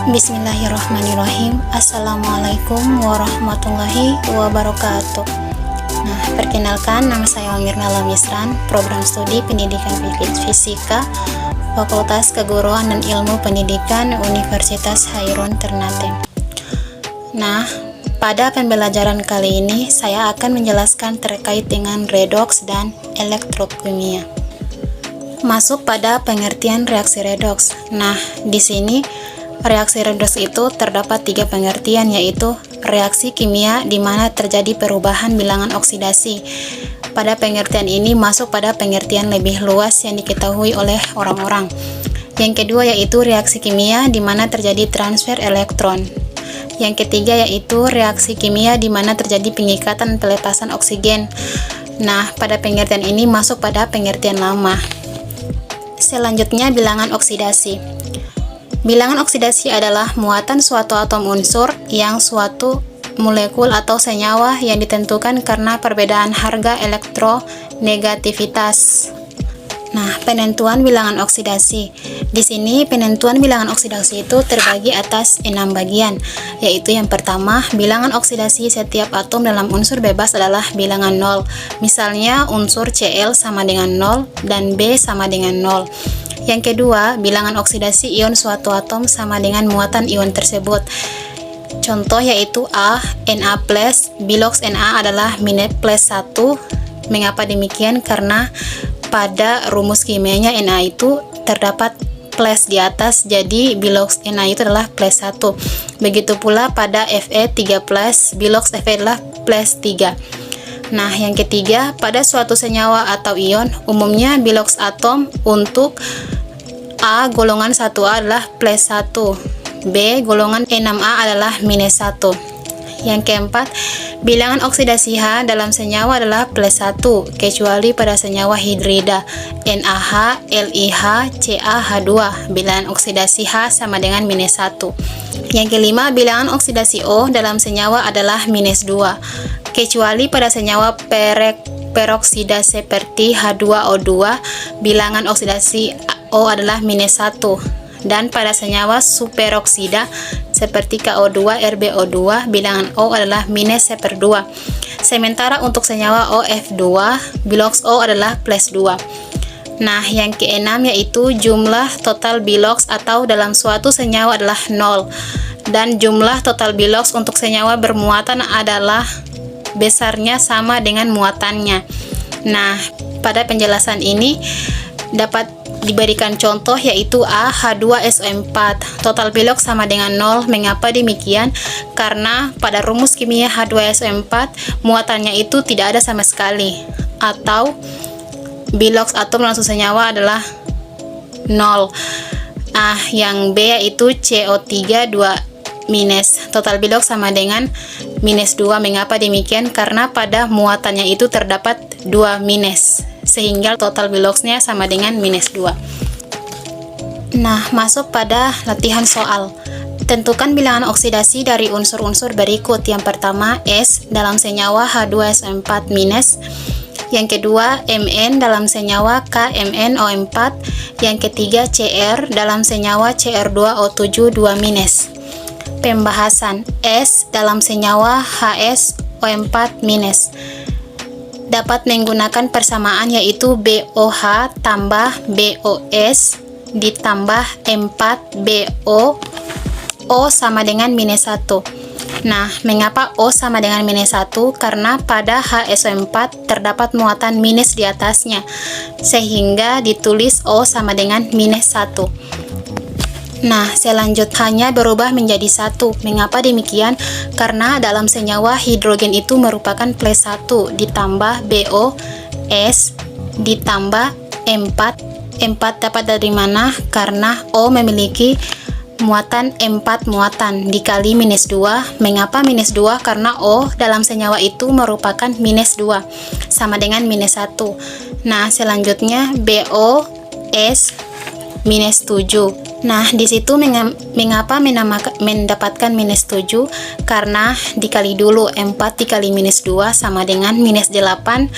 Bismillahirrahmanirrahim. Assalamualaikum warahmatullahi wabarakatuh. Nah, perkenalkan, nama saya Mirna Lamisran, program studi pendidikan fisika, Fakultas Keguruan dan Ilmu Pendidikan Universitas Hairun Ternate. Nah, pada pembelajaran kali ini saya akan menjelaskan terkait dengan redoks dan elektrokimia. Masuk pada pengertian reaksi redoks. Nah, di sini reaksi redoks itu terdapat 3 pengertian, yaitu reaksi kimia di mana terjadi perubahan bilangan oksidasi. Pada pengertian ini masuk pada pengertian lebih luas yang diketahui oleh orang-orang. Yang kedua yaitu reaksi kimia di mana terjadi transfer elektron. Yang ketiga yaitu reaksi kimia di mana terjadi pengikatan pelepasan oksigen. Nah, pada pengertian ini masuk pada pengertian lama. Selanjutnya, bilangan oksidasi. Bilangan oksidasi adalah muatan suatu atom unsur yang suatu molekul atau senyawa yang ditentukan karena perbedaan harga elektronegativitas. Nah, penentuan bilangan oksidasi. Di sini penentuan bilangan oksidasi itu terbagi atas 6 bagian, yaitu yang pertama, bilangan oksidasi setiap atom dalam unsur bebas adalah bilangan 0. Misalnya unsur Cl sama dengan 0 dan B sama dengan 0. Yang kedua, bilangan oksidasi ion suatu atom sama dengan muatan ion tersebut. Contoh yaitu A, Na+, biloks Na adalah -1. Mengapa demikian? Karena pada rumus kimianya Na itu terdapat plus di atas, jadi biloks Na itu adalah +1. Begitu pula pada Fe3+, biloks Fe adalah +3. Nah, yang ketiga, pada suatu senyawa atau ion, umumnya biloks atom untuk A golongan 1A adalah +1, B golongan E6A adalah -1. Yang keempat, bilangan oksidasi H dalam senyawa adalah +1, kecuali pada senyawa hidrida NaH, LiH, CaH2, bilangan oksidasi H sama dengan -1. Yang kelima, bilangan oksidasi O dalam senyawa adalah -2, kecuali pada senyawa peroksida seperti H2O2, bilangan oksidasi O adalah -1, dan pada senyawa superoksida seperti KO2, RbO2, bilangan O adalah -1/2. Sementara untuk senyawa OF2, biloks O adalah +2. Nah, yang keenam yaitu jumlah total biloks atau dalam suatu senyawa adalah 0, dan jumlah total biloks untuk senyawa bermuatan adalah besarnya sama dengan muatannya. Nah, pada penjelasan ini dapat diberikan contoh yaitu A, H2SO4, total biloks sama dengan 0. Mengapa demikian? Karena pada rumus kimia H2SO4 muatannya itu tidak ada sama sekali, atau biloks atom langsung senyawa adalah 0. Yang B yaitu CO3 2-, total biloks sama dengan -2. Mengapa demikian? Karena pada muatannya itu terdapat 2-, sehingga total biloksnya sama dengan -2. Nah, masuk pada latihan soal. Tentukan bilangan oksidasi dari unsur-unsur berikut. Yang pertama, S dalam senyawa H2SO4-. Yang kedua, Mn dalam senyawa KMnO4. Yang ketiga, Cr dalam senyawa Cr2O7 2-. Pembahasan. S dalam senyawa HSO4-. Dapat menggunakan persamaan yaitu BOH tambah BOS ditambah 4BO, O sama dengan -1. Nah, mengapa O sama dengan -1? Karena pada HSO4 terdapat muatan minus di atasnya, sehingga ditulis O sama dengan -1. Nah, selanjutnya berubah menjadi 1. Mengapa demikian? Karena dalam senyawa hidrogen itu merupakan +1 ditambah BOS ditambah 4. 4 dapat dari mana? Karena O memiliki muatan 4 muatan dikali -2. Mengapa -2? Karena O dalam senyawa itu merupakan -2 sama dengan -1. Nah, selanjutnya BOS -7. Nah, di situ mengapa mendapatkan -7? Karena dikali dulu 4 dikali -2 sama dengan -8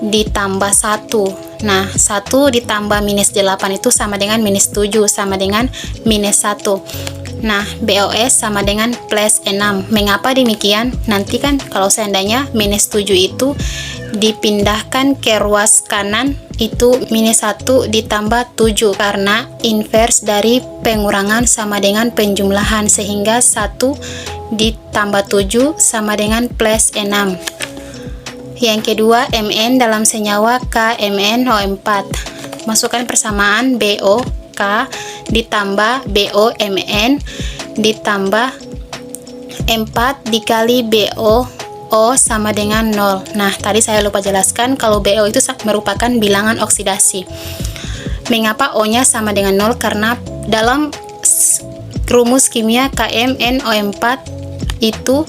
ditambah 1. Nah, 1 ditambah -8 itu sama dengan -7, sama dengan -1. Nah, BOS sama dengan plus 6. Mengapa demikian? Nanti kan kalau seandainya minus 7 itu dipindahkan ke ruas kanan, itu minus 1 ditambah 7, karena inverse dari pengurangan sama dengan penjumlahan, sehingga 1 ditambah 7 sama dengan plus 6. Yang kedua, Mn dalam senyawa KMnO4. Masukkan persamaan BOK ditambah BOMn ditambah 4 dikali BO sama dengan 0. Nah, tadi saya lupa jelaskan kalau BO itu merupakan bilangan oksidasi. Mengapa O-nya sama dengan 0? Karena dalam rumus kimia KMnO4 itu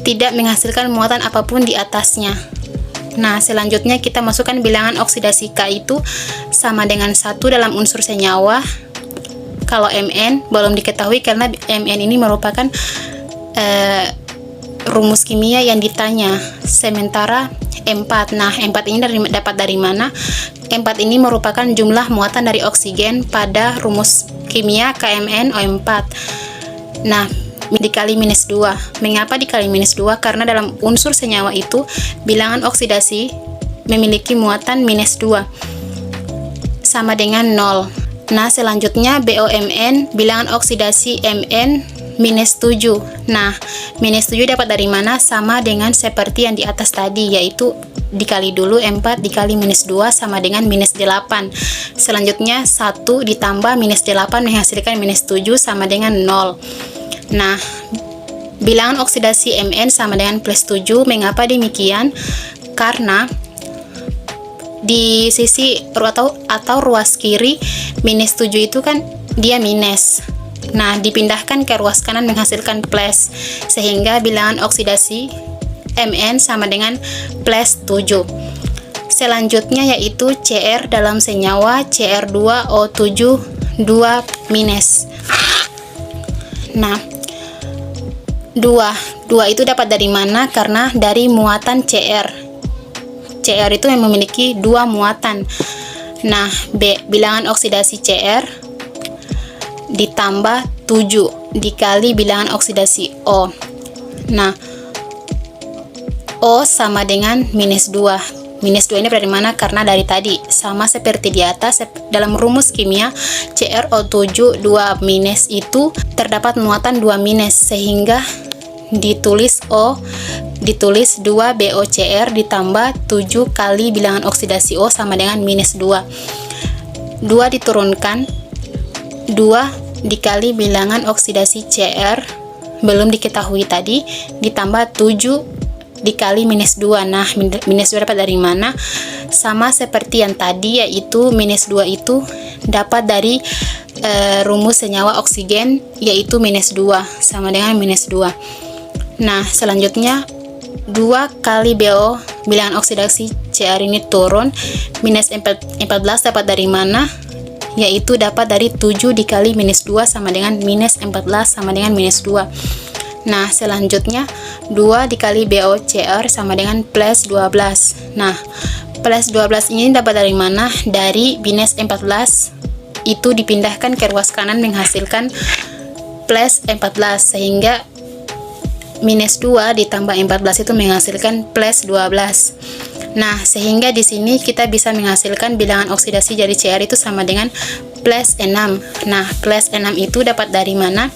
tidak menghasilkan muatan apapun di atasnya. Nah, selanjutnya kita masukkan bilangan oksidasi K itu sama dengan 1 dalam unsur senyawa. Kalau Mn belum diketahui karena Mn ini merupakan rumus kimia yang ditanya. Sementara 4. Nah, 4 ini dapat dari mana? 4 ini merupakan jumlah muatan dari oksigen pada rumus kimia KMnO4. Nah, dikali minus 2. Mengapa dikali minus 2? Karena dalam unsur senyawa itu bilangan oksidasi memiliki muatan minus 2 sama dengan 0. Nah, selanjutnya BOMn, bilangan oksidasi Mn minus 7. Nah, minus 7 dapat dari mana? Sama dengan seperti yang di atas tadi, yaitu dikali dulu 4 dikali minus 2 sama dengan minus 8. Selanjutnya 1 ditambah minus 8 menghasilkan minus 7 sama dengan 0. Nah, bilangan oksidasi Mn sama dengan plus 7. Mengapa demikian? Karena di sisi atau ruas kiri minus 7 itu kan dia minus. Nah, dipindahkan ke ruas kanan menghasilkan plus, sehingga bilangan oksidasi Mn sama dengan plus 7. Selanjutnya yaitu Cr dalam senyawa Cr2O7 2 minus. Nah, 2 itu dapat dari mana? Karena dari muatan Cr. Cr itu yang memiliki 2 muatan. Nah, bilangan oksidasi Cr ditambah 7 dikali bilangan oksidasi O. Nah, O sama dengan minus 2. Minus 2 ini dari mana? Karena dari tadi, sama seperti di atas, dalam rumus kimia CrO7 2 minus itu terdapat muatan 2 minus, sehingga ditulis 2 BOCr ditambah 7 kali bilangan oksidasi O sama dengan minus 2. 2 diturunkan, 2 dikali bilangan oksidasi Cr belum diketahui tadi, ditambah 7 dikali minus 2. Nah, minus 2 dapat dari mana? Sama seperti yang tadi, yaitu minus 2 itu dapat dari rumus senyawa oksigen, yaitu minus 2 sama dengan minus 2. Nah, selanjutnya 2 kali BO, bilangan oksidasi Cr ini turun, minus 14 dapat dari mana? Yaitu dapat dari 7 dikali minus 2 sama dengan minus 14 sama dengan minus 2. Nah, selanjutnya 2 dikali BOCr sama dengan plus 12. Nah, plus 12 ini dapat dari mana? Dari minus 14 itu dipindahkan ke ruas kanan menghasilkan plus 14, sehingga minus 2 ditambah 14 itu menghasilkan plus 12. Nah, sehingga di sini kita bisa menghasilkan bilangan oksidasi dari Cr itu sama dengan plus 6. Nah, plus 6 itu dapat dari mana?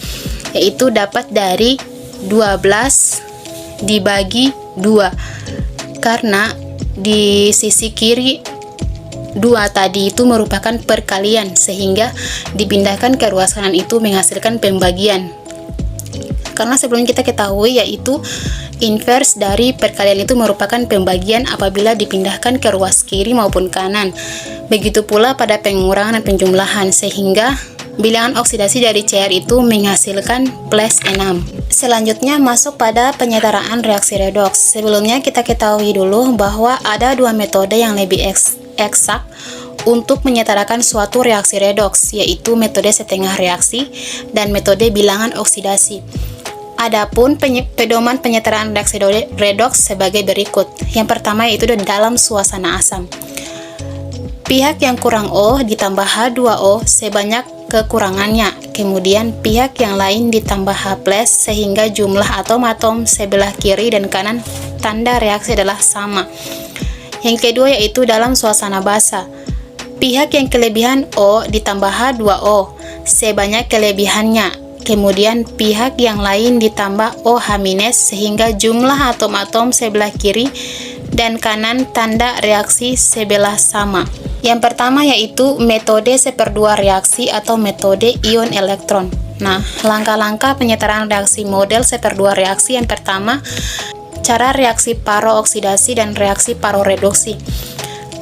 Yaitu dapat dari 12 dibagi 2. Karena di sisi kiri 2 tadi itu merupakan perkalian, sehingga dipindahkan ke ruas kanan itu menghasilkan pembagian. Karena sebelum kita ketahui, yaitu inverse dari perkalian itu merupakan pembagian apabila dipindahkan ke ruas kiri maupun kanan. Begitu pula pada pengurangan dan penjumlahan, sehingga bilangan oksidasi dari Cr itu menghasilkan plus 6. Selanjutnya masuk pada penyetaraan reaksi redoks. Sebelumnya kita ketahui dulu bahwa ada 2 metode yang lebih eksak untuk menyetarakan suatu reaksi redoks, yaitu metode setengah reaksi dan metode bilangan oksidasi. Adapun pedoman penyetaraan reaksi redoks sebagai berikut. Yang pertama yaitu dalam suasana asam. Pihak yang kurang O ditambah H2O sebanyak kekurangannya. Kemudian pihak yang lain ditambah H+ sehingga jumlah atom-atom sebelah kiri dan kanan tanda reaksi adalah sama. Yang kedua yaitu dalam suasana basa. Pihak yang kelebihan O ditambah H2O sebanyak kelebihannya. Kemudian pihak yang lain ditambah OH- sehingga jumlah atom-atom sebelah kiri dan kanan tanda reaksi sebelah sama. Yang pertama yaitu metode 1/2 reaksi atau metode ion elektron. Nah, langkah-langkah penyetaraan reaksi model 1/2 reaksi. Yang pertama, cara reaksi paro-oksidasi dan reaksi paro-reduksi.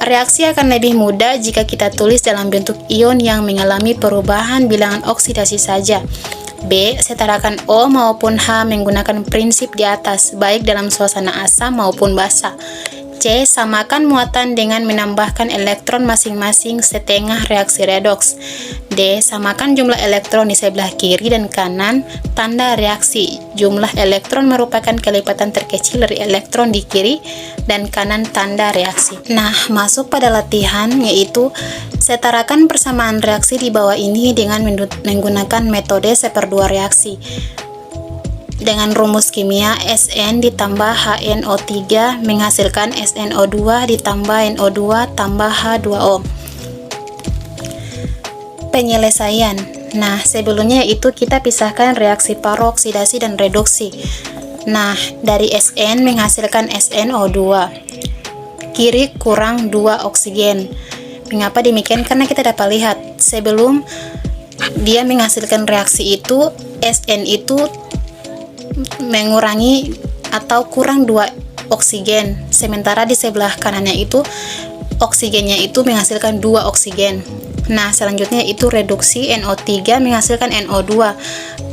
Reaksi akan lebih mudah jika kita tulis dalam bentuk ion yang mengalami perubahan bilangan oksidasi saja. B. Setarakan O maupun H menggunakan prinsip di atas, baik dalam suasana asam maupun basa. C. Samakan muatan dengan menambahkan elektron masing-masing setengah reaksi redoks. D. Samakan jumlah elektron di sebelah kiri dan kanan tanda reaksi. Jumlah elektron merupakan kelipatan terkecil dari elektron di kiri dan kanan tanda reaksi. Nah, masuk pada latihan yaitu setarakan persamaan reaksi di bawah ini dengan menggunakan metode 1/2 reaksi. Dengan rumus kimia SN ditambah HNO3 menghasilkan SNO2 ditambah NO2 tambah H2O. Penyelesaian. Nah, sebelumnya yaitu kita pisahkan reaksi paro-oksidasi dan reduksi. Nah, dari SN menghasilkan SNO2. Kiri kurang 2 oksigen. Mengapa demikian? Karena kita dapat lihat sebelum dia menghasilkan reaksi itu, SN itu mengurangi atau kurang 2 oksigen, sementara di sebelah kanannya itu oksigennya itu menghasilkan 2 oksigen. Nah, selanjutnya itu reduksi NO3 menghasilkan NO2,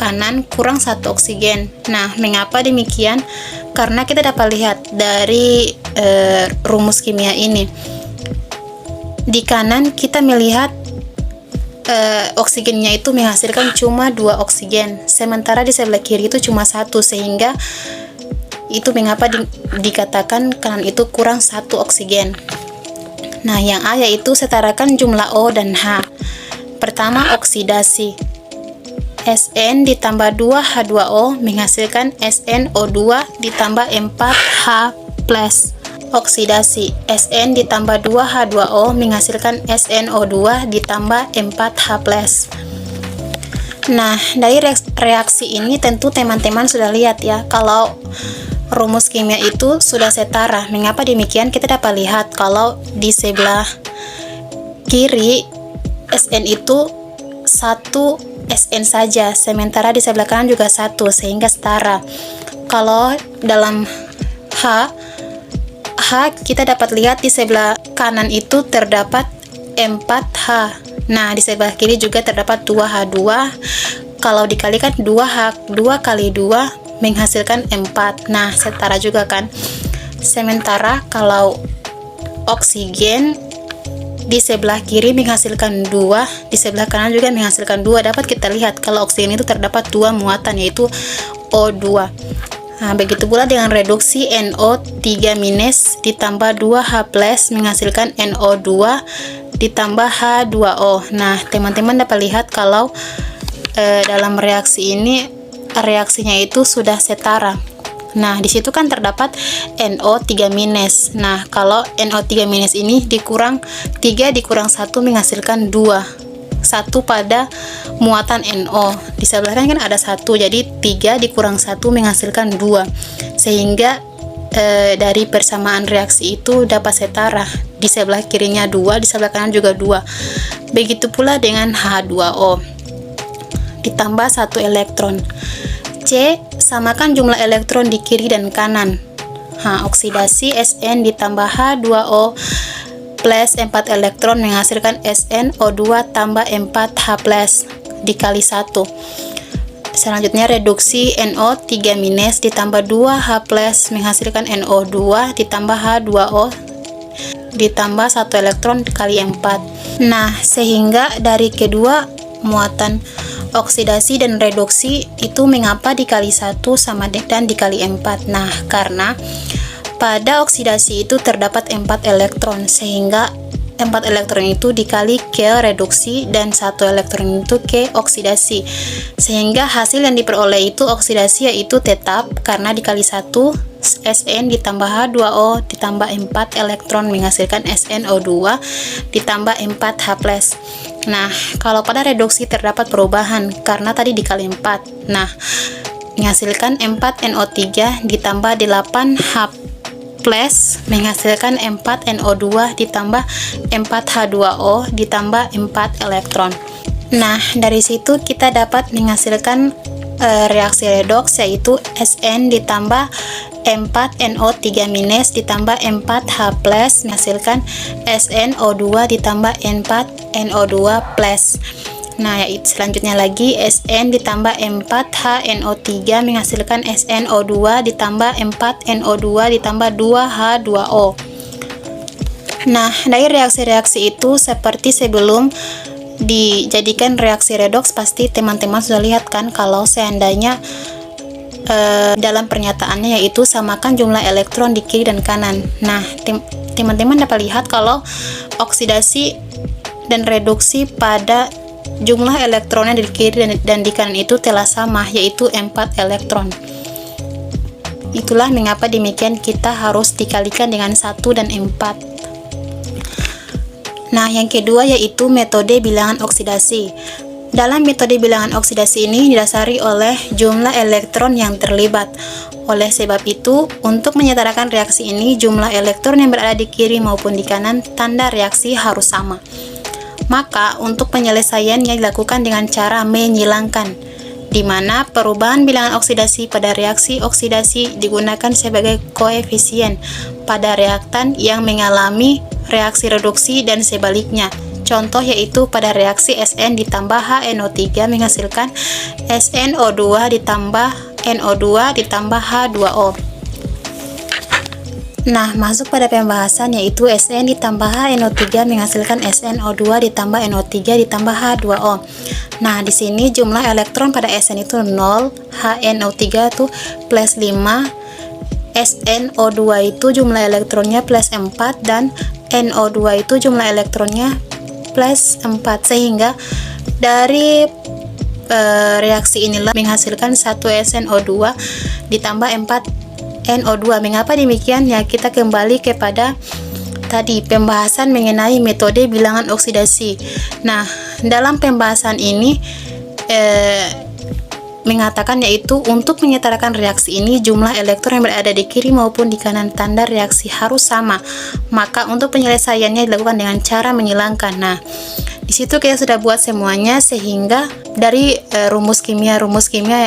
kanan kurang 1 oksigen. Nah, mengapa demikian? Karena kita dapat lihat dari rumus kimia ini, di kanan kita melihat oksigennya itu menghasilkan cuma 2 oksigen, sementara di sebelah kiri itu cuma 1, sehingga itu mengapa dikatakan kanan itu kurang 1 oksigen. Nah, yang A yaitu setarakan jumlah O dan H. Pertama, oksidasi. SN ditambah 2H2O menghasilkan SNO2 ditambah 4H+. Oksidasi. SN ditambah 2H2O menghasilkan SNO2 ditambah 4H+. Nah, dari reaksi ini tentu teman-teman sudah lihat ya, kalau rumus kimia itu sudah setara. Mengapa demikian? Kita dapat lihat kalau di sebelah kiri SN itu 1 SN saja, sementara di sebelah kanan juga 1, sehingga setara. Kalau dalam H kita dapat lihat di sebelah kanan itu terdapat 4H. Nah, di sebelah kiri juga terdapat 2H2. Kalau dikalikan 2 kali 2 menghasilkan 4. Nah, setara juga kan. Sementara kalau oksigen di sebelah kiri menghasilkan 2, di sebelah kanan juga menghasilkan 2. Dapat kita lihat kalau oksigen itu terdapat 2 muatan, yaitu O2. Nah, begitu pula dengan reduksi NO3- ditambah 2H+ menghasilkan NO2 ditambah H2O. Nah, teman-teman dapat lihat kalau dalam reaksi ini reaksinya itu sudah setara. Nah, di situ kan terdapat NO3-. Nah, kalau NO3- ini dikurang 3 dikurang 1 menghasilkan 2. 1 pada muatan NO. Di sebelah kanan kan ada 1, jadi 3 dikurang 1 menghasilkan 2. Sehingga dari persamaan reaksi itu dapat setara. Di sebelah kirinya 2, di sebelah kanan juga 2. Begitu pula dengan H2O. Ditambah 1 elektron. C. Samakan jumlah elektron di kiri dan kanan. Oksidasi SN ditambah H2O plus 4 elektron menghasilkan SNO2 tambah 4H+ dikali 1. Selanjutnya reduksi NO3- ditambah 2H+ menghasilkan NO2 ditambah H2O ditambah 1 elektron dikali 4. Nah, sehingga dari kedua muatan oksidasi dan reduksi itu mengapa dikali 1 sama dan dikali 4. Nah, karena pada oksidasi itu terdapat 4 elektron, sehingga 4 elektron itu dikali ke reduksi dan 1 elektron itu ke oksidasi, sehingga hasil yang diperoleh itu oksidasi, yaitu tetap karena dikali 1 Sn ditambah H2O ditambah 4 elektron menghasilkan SnO2 ditambah 4H+. Nah, kalau pada reduksi terdapat perubahan karena tadi dikali 4. Nah, menghasilkan 4NO3 ditambah 8H menghasilkan 4NO2 ditambah 4H2O ditambah 4 elektron. Nah, dari situ kita dapat menghasilkan reaksi redoks, yaitu Sn ditambah 4NO3- ditambah 4H+ menghasilkan SnO2 ditambah 4NO2+. Nah, yaitu selanjutnya lagi Sn ditambah 4HNO3 menghasilkan SnO2 ditambah 4NO2 ditambah 2H2O. Nah, dari reaksi-reaksi itu seperti sebelum dijadikan reaksi redoks, pasti teman-teman sudah lihat kan kalau seandainya dalam pernyataannya yaitu samakan jumlah elektron di kiri dan kanan. Nah, teman-teman dapat lihat kalau oksidasi dan reduksi pada jumlah elektronnya di kiri dan di kanan itu telah sama, yaitu 4 elektron. Itulah mengapa demikian kita harus dikalikan dengan 1 dan 4. Nah, yang kedua yaitu metode bilangan oksidasi. Dalam metode bilangan oksidasi ini didasari oleh jumlah elektron yang terlibat. Oleh sebab itu, untuk menyetarakan reaksi ini, jumlah elektron yang berada di kiri maupun di kanan tanda reaksi harus sama. Maka, untuk penyelesaiannya dilakukan dengan cara menyilangkan, di mana perubahan bilangan oksidasi pada reaksi oksidasi digunakan sebagai koefisien pada reaktan yang mengalami reaksi reduksi dan sebaliknya. Contoh yaitu pada reaksi Sn ditambah HNO3 menghasilkan SnO2 ditambah NO2 ditambah H2O. Nah, masuk pada pembahasan yaitu Sn ditambah HNO3 menghasilkan SnO2 ditambah NO3 ditambah H2O. Nah, di sini jumlah elektron pada Sn itu 0, HNO3 itu plus 5, SnO2 itu jumlah elektronnya plus 4, dan NO2 itu jumlah elektronnya plus 4, sehingga dari reaksi inilah menghasilkan 1 SnO2 ditambah 4 NO2. Mengapa demikian? Ya, kita kembali kepada tadi pembahasan mengenai metode bilangan oksidasi. Nah, dalam pembahasan ini mengatakan yaitu untuk menyetarakan reaksi ini jumlah elektron yang berada di kiri maupun di kanan tanda reaksi harus sama. Maka untuk penyelesaiannya dilakukan dengan cara menyilangkan. Nah, di situ kita sudah buat semuanya, sehingga dari rumus kimia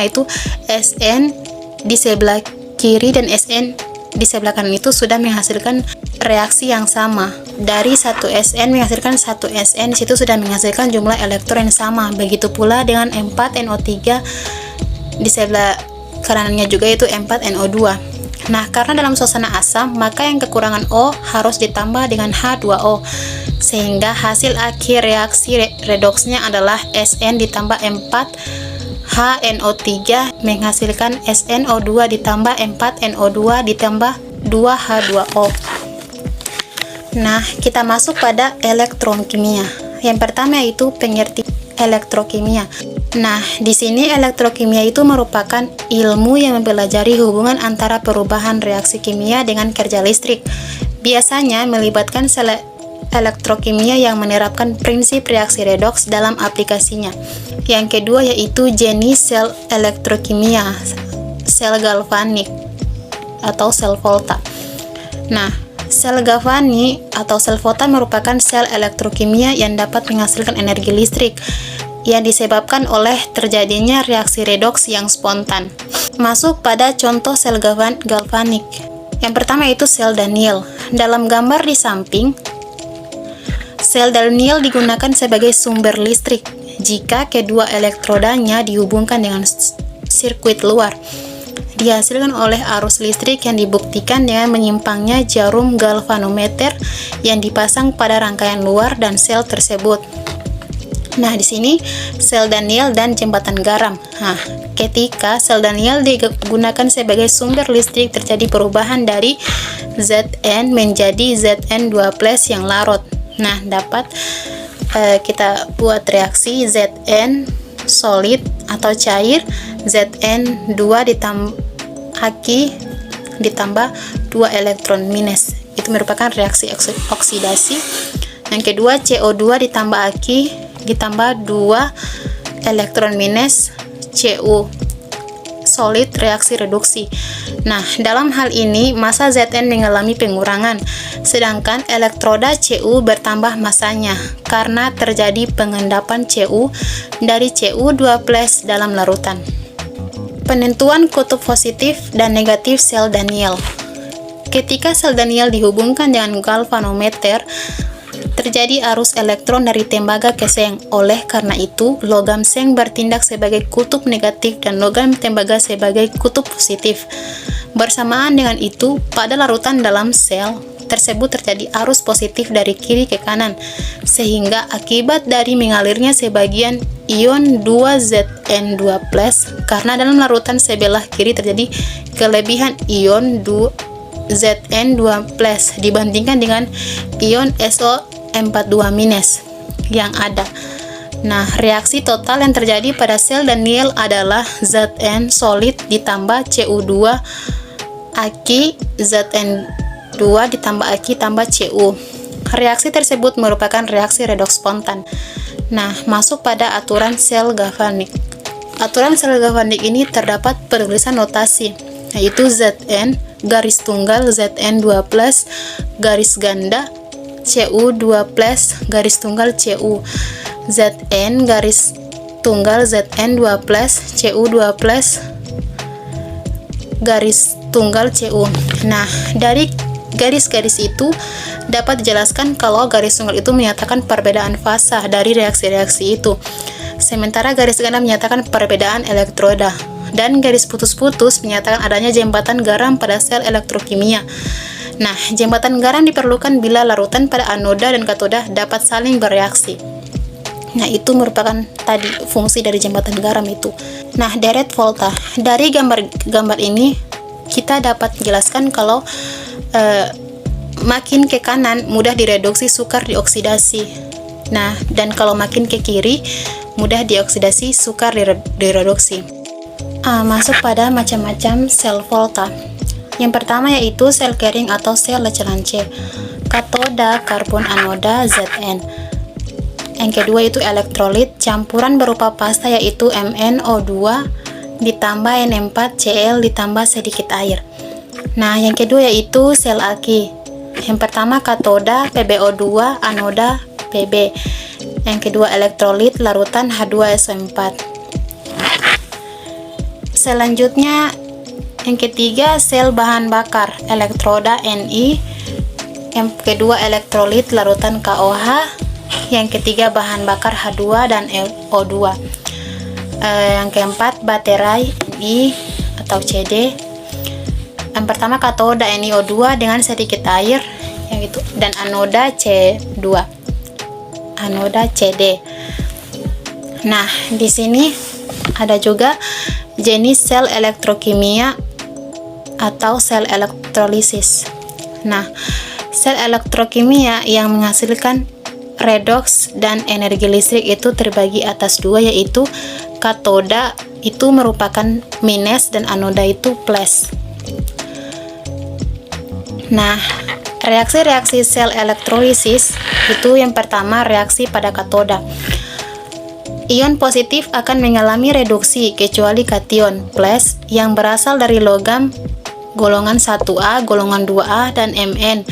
yaitu Sn di sebelah kiri dan Sn di sebelah kanan itu sudah menghasilkan reaksi yang sama. Dari 1 Sn menghasilkan 1 Sn, di situ sudah menghasilkan jumlah elektron yang sama. Begitu pula dengan 4NO3 di sebelah kanannya juga, yaitu 4NO2. Nah, karena dalam suasana asam, maka yang kekurangan O harus ditambah dengan H2O, sehingga hasil akhir reaksi redoksnya adalah Sn ditambah 4 HNO3 menghasilkan SnO2 ditambah 4NO2 ditambah 2H2O. Nah, kita masuk pada elektron kimia. Yang pertama yaitu pengertian elektrokimia. Nah, di sini elektrokimia itu merupakan ilmu yang mempelajari hubungan antara perubahan reaksi kimia dengan kerja listrik. Biasanya melibatkan elektrokimia yang menerapkan prinsip reaksi redoks dalam aplikasinya. Yang kedua yaitu jenis sel elektrokimia, sel galvanik atau sel volta. Nah, sel galvanik atau sel volta merupakan sel elektrokimia yang dapat menghasilkan energi listrik yang disebabkan oleh terjadinya reaksi redoks yang spontan. Masuk pada contoh sel galvanik. Yang pertama itu sel Daniell. Dalam gambar di samping, sel Daniell digunakan sebagai sumber listrik jika kedua elektrodanya dihubungkan dengan sirkuit luar. Dihasilkan oleh arus listrik yang dibuktikan dengan menyimpangnya jarum galvanometer yang dipasang pada rangkaian luar dan sel tersebut. Nah, di sini sel Daniell dan jembatan garam. Nah, ketika sel Daniell digunakan sebagai sumber listrik, terjadi perubahan dari Zn menjadi Zn2+ yang larut. Nah, dapat kita buat reaksi Zn solid atau cair, Zn 2 ditambah 2 elektron minus. Itu merupakan reaksi oksidasi. Yang kedua, CO2 ditambah Aq ditambah 2 elektron minus Cu solid, reaksi reduksi. Nah, dalam hal ini massa Zn mengalami pengurangan, sedangkan elektroda Cu bertambah massanya karena terjadi pengendapan Cu dari Cu2+ dalam larutan. Penentuan kutub positif dan negatif sel Daniell. Ketika sel Daniell dihubungkan dengan galvanometer, terjadi arus elektron dari tembaga ke seng. Oleh karena itu, logam seng bertindak sebagai kutub negatif dan logam tembaga sebagai kutub positif. Bersamaan dengan itu, pada larutan dalam sel tersebut terjadi arus positif dari kiri ke kanan, sehingga akibat dari mengalirnya sebagian ion 2Zn2+, karena dalam larutan sebelah kiri terjadi kelebihan ion 2Zn2+ dibandingkan dengan ion SO42- yang ada. Nah, reaksi total yang terjadi pada sel Daniell adalah Zn solid ditambah Cu2 Aq, Zn2 ditambah Aq tambah Cu. Reaksi tersebut merupakan reaksi redoks spontan. Nah, masuk pada aturan sel galvanik. Aturan sel galvanik ini terdapat penulisan notasi, yaitu Zn garis tunggal Zn2+ garis ganda Cu2+ garis tunggal Cu, Zn garis tunggal Zn2+ Cu2+ garis tunggal Cu. Nah, dari garis-garis itu dapat dijelaskan kalau garis tunggal itu menyatakan perbedaan fasa dari reaksi-reaksi itu, sementara garis ganda menyatakan perbedaan elektroda, dan garis putus-putus menyatakan adanya jembatan garam pada sel elektrokimia. Nah, jembatan garam diperlukan bila larutan pada anoda dan katoda dapat saling bereaksi. Nah, itu merupakan tadi fungsi dari jembatan garam itu. Nah, deret volta. Dari gambar ini kita dapat jelaskan kalau makin ke kanan mudah direduksi sukar dioksidasi. Nah, dan kalau makin ke kiri mudah dioksidasi sukar direduksi. Masuk pada macam-macam sel volta. Yang pertama yaitu sel Kering atau sel Leclanché. Katoda, karbon anoda, Zn. Yang kedua itu elektrolit, campuran berupa pasta yaitu MnO2 ditambah N4Cl ditambah sedikit air. Nah, yang kedua yaitu sel Aq. Yang pertama katoda, PbO2, anoda, Pb. Yang kedua elektrolit, larutan H2SO4. Selanjutnya yang ketiga sel bahan bakar, elektroda Ni. Yang kedua elektrolit, larutan KOH. Yang ketiga bahan bakar H2 dan O2. Yang keempat baterai Ni atau CD. Yang pertama katoda NiO2 dengan sedikit air, yang itu, dan anoda C2, anoda CD. Nah, di sini ada juga jenis sel elektrokimia atau sel elektrolisis. Nah, sel elektrokimia yang menghasilkan redoks dan energi listrik itu terbagi atas dua, yaitu katoda itu merupakan minus dan anoda itu plus. Nah, reaksi-reaksi sel elektrolisis itu yang pertama reaksi pada katoda. Ion positif akan mengalami reduksi kecuali kation plus yang berasal dari logam golongan 1A, golongan 2A, dan Mn.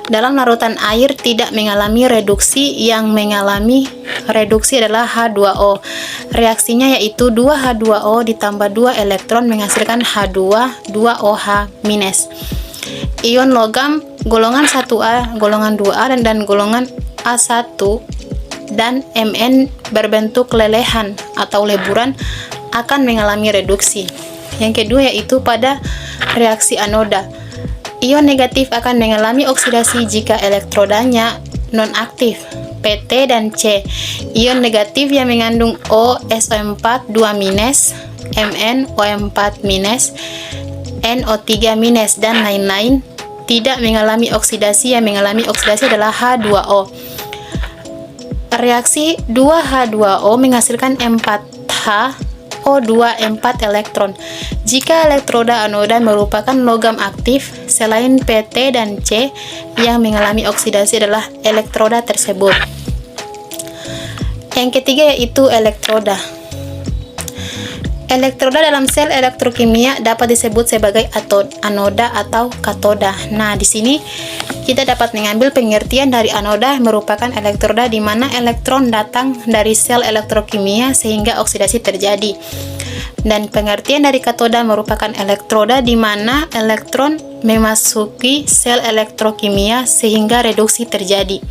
Dalam larutan air tidak mengalami reduksi, yang mengalami reduksi adalah H2O. Reaksinya yaitu 2H2O ditambah 2 elektron menghasilkan H2, 2OH-. Ion logam golongan 1A, golongan 2A, dan golongan A1 dan Mn berbentuk lelehan atau leburan akan mengalami reduksi. Yang kedua yaitu pada reaksi anoda. Ion negatif akan mengalami oksidasi jika elektrodanya non-aktif, Pt dan C. Ion negatif yang mengandung O, SO4, 2-, Mn, O4-, NO3- dan lain-lain tidak mengalami oksidasi. Yang mengalami oksidasi adalah H2O. Reaksi 2H2O menghasilkan 4HO2 4 elektron. Jika elektroda anoda merupakan logam aktif, selain PT dan C yang mengalami oksidasi adalah elektroda tersebut. Yang ketiga yaitu elektroda. Elektroda dalam sel elektrokimia dapat disebut sebagai anoda atau katoda. Nah, di sini kita dapat mengambil pengertian dari anoda merupakan elektroda di mana elektron datang dari sel elektrokimia sehingga oksidasi terjadi. Dan pengertian dari katoda merupakan elektroda di mana elektron memasuki sel elektrokimia sehingga reduksi terjadi.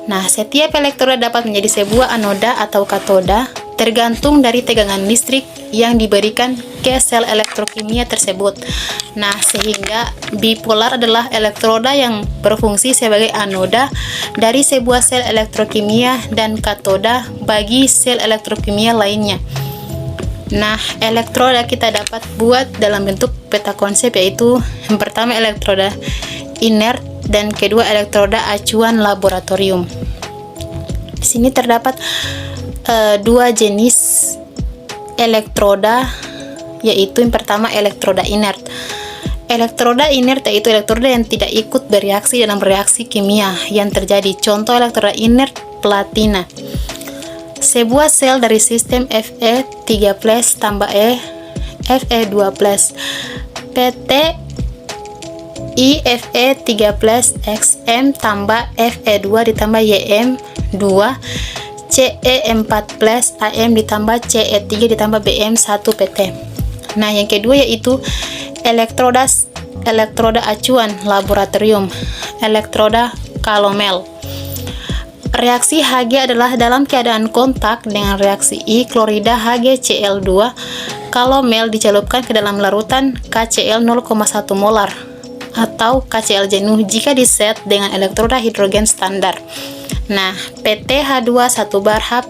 Nah, setiap elektroda dapat menjadi sebuah anoda atau katoda tergantung dari tegangan listrik yang diberikan ke sel elektrokimia tersebut. Nah, sehingga bipolar adalah elektroda yang berfungsi sebagai anoda dari sebuah sel elektrokimia dan katoda bagi sel elektrokimia lainnya. Nah, elektroda kita dapat buat dalam bentuk peta konsep, yaitu yang pertama elektroda inert dan kedua elektroda acuan laboratorium. Di sini terdapat dua jenis elektroda, yaitu yang pertama elektroda inert. Elektroda inert yaitu elektroda yang tidak ikut bereaksi dalam reaksi kimia yang terjadi. Contoh elektroda inert platina. Sebuah sel dari sistem Fe3+ tambah E Fe2+. PT IFe3+ XM tambah Fe2 ditambah Ym2 Ce4+ Am ditambah Ce3 ditambah Bm1 PT. Nah, yang kedua yaitu elektroda acuan laboratorium, elektroda kalomel. Reaksi Hg adalah dalam keadaan kontak dengan reaksi I klorida HgCl2. Kalomel dicelupkan ke dalam larutan KCl 0,1 molar atau KCl jenuh jika diset dengan elektroda hidrogen standar. Nah, PTH2 1 bar H+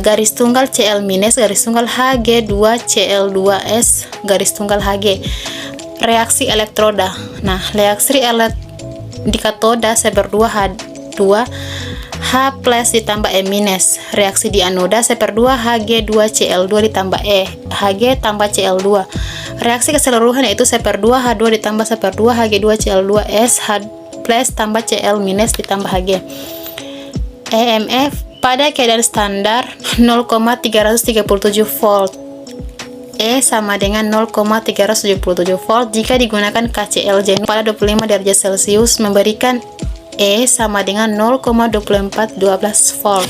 garis tunggal Cl minus garis tunggal Hg2 Cl2s garis tunggal Hg. Reaksi elektroda. Nah, reaksi di katoda Se/2 H2 H+ ditambah E minus. Reaksi di anoda Se/2 Hg2 Cl2 ditambah E Hg tambah Cl2. Reaksi keseluruhan yaitu Se/2 H2 ditambah Se/2 Hg2 Cl2s H+ tambah Cl minus ditambah Hg. EMF pada keadaan standar 0,377 volt. E sama dengan 0,377 volt jika digunakan KCl jenuh pada 25 derajat Celcius memberikan E sama dengan 0,2412 volt.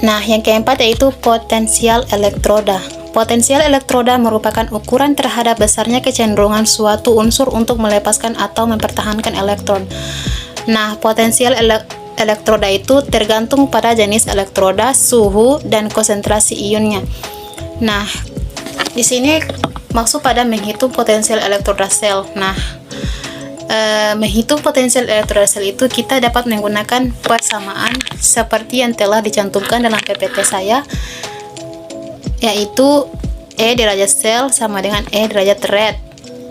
Nah, yang keempat yaitu potensial elektroda. Potensial elektroda merupakan ukuran terhadap besarnya kecenderungan suatu unsur untuk melepaskan atau mempertahankan elektron. Nah, potensial elektroda itu tergantung pada jenis elektroda, suhu, dan konsentrasi ionnya. Nah, di sini maksud pada menghitung potensial elektroda sel. Nah, menghitung potensial elektroda sel itu kita dapat menggunakan persamaan seperti yang telah dicantumkan dalam PPT saya, yaitu E derajat sel sama dengan E derajat red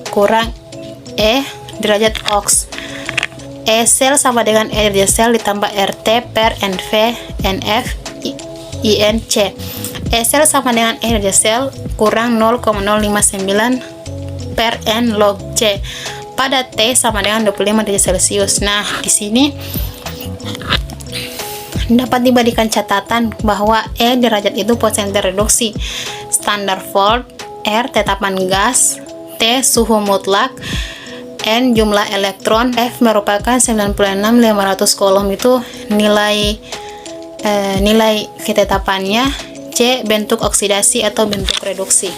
kurang E derajat ox. E sel sama dengan E derajat sel ditambah RT per NV NF INC. E sel sama dengan E derajat sel kurang 0,059 per N log C pada T sama dengan 25 derajat Celcius. Nah, di sini dapat diberikan catatan bahwa E derajat itu persentase reduksi, standar volt, R tetapan gas, T suhu mutlak, N jumlah elektron, F merupakan 96.500 kolom itu nilai ketetapannya, C bentuk oksidasi atau bentuk reduksi.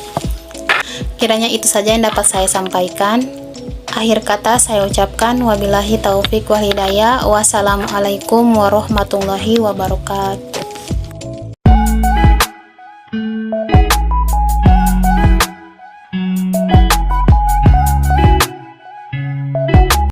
Kiranya itu saja yang dapat saya sampaikan. Akhir kata saya ucapkan wabillahi taufik wal hidayah. Wassalamualaikum warahmatullahi wabarakatuh.